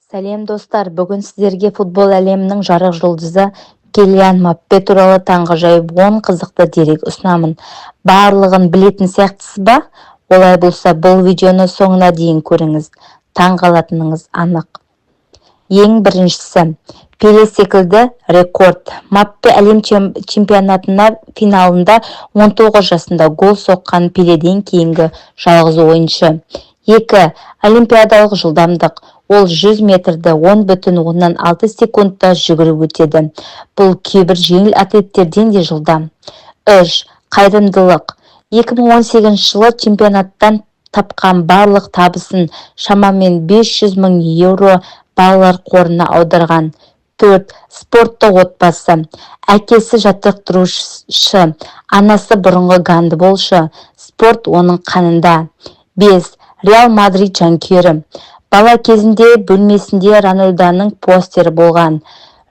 Сәлем достар, бүгін сіздерге футбол әлемінің жарық жұлдызы Килиан Мбаппе туралы таңғажайып 10 қызықты дерек ұсынамын. Барлығын білетін сияқтысыз ба? Олай болса, бұл видеоны соңына дейін көріңіз. Таңғалатыныңыз анық. Ең біріншісі, Пеле секілді рекорд. Мбаппе әлем чемпионатына финалында 19 жасында гол соққан Пеледен кейінгі жалғыз ойыншы. 2. Олимпиадалық жылдамдық. Ол 100 метрді 10,6 секундта жүгіріп өтеді. Бұл кейбір жеңіл атлеттерден де жылдам. 3. Қайырымдылық. 2018 жылы чемпионаттан тапқан барлық табысын шамамен 500 мың еуро балалар қорына аударған. 4. Спорттық отбасы. Әкесі жаттықтырушы, анасы бұрынғы гандболшы. Спорт оның қанында. 5. Реал Мадрид жанкүйері. Бала кезінде бөлмесінде Рональдоның постері болған.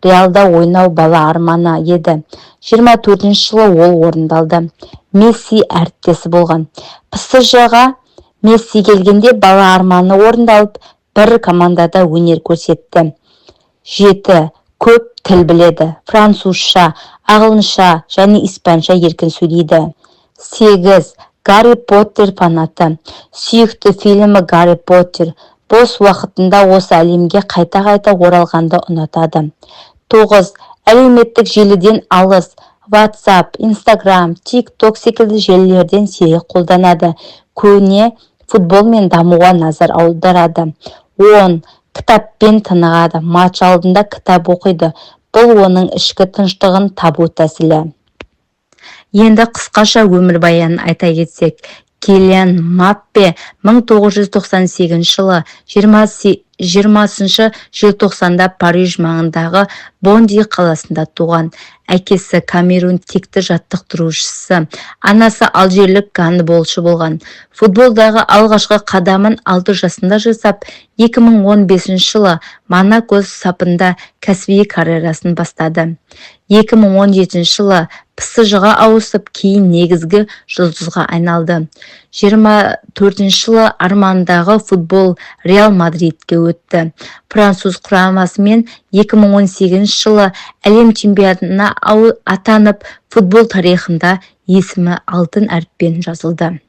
Реалда ойнау бала арманы еді. 24 жылы ол орындалды. Месси әріптесі болған. PSG-ға Месси келгенде бала арманы орындалып, бір командада өнер көрсетті. 7. Көп тіл біледі. Французша, ағылшынша және испанша еркін сөйлейді. 8. Гарри Поттер фанаты. Сүйікті фильмі Гарри Поттер. Бос уақытында осы әлемге қайта-қайта оралғанды ұнатады. 9. Әлеуметтік желіден алыс. WhatsApp, Instagram, TikTok секілді желілерден сирек қолданады. Көбіне футболмен дамуға назар аударады. 10. Кітаппен тынығады. Матч алдында кітап оқиды. Бұл оның ішкі тыныштығын табу тәсілі. Енді қысқаша өмірбаянын айта кетсек, Килиан Мбаппе 1998 жылы 20 желтоқсанда Париж маңындағы Бонди қаласында туған. Әкесі Камерун текті жаттықтырушысы, анасы алжирлік гандболшы болған. Футболдағы алғашқы қадамын 6 жасында жасап, 2015 жылы Монако сапында кәсіби карьерасын бастады. 2017 жылы PSG-ға ауысып, кейін негізгі жұлдызға айналды. 24 жылы армандағы футбол Реал Мадридке өтті. Француз құрамасымен 2018 жылы әлем чемпионына атанып, футбол тарихында есімі алтын әріппен жазылды.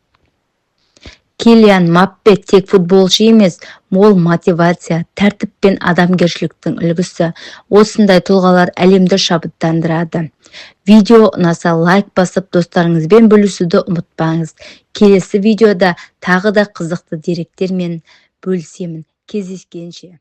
Килиан Мбаппе тек футболшы емес, мол мотивация, тәртіп пен адамгершіліктің үлгісі. Осындай тұлғалар әлемді шабыттандырады. Видео ұнаса лайк басып, достарыңызбен бөлісуді ұмытпаңыз. Келесі видеода тағы да қызықты деректермен бөлісемін. Кездескенше.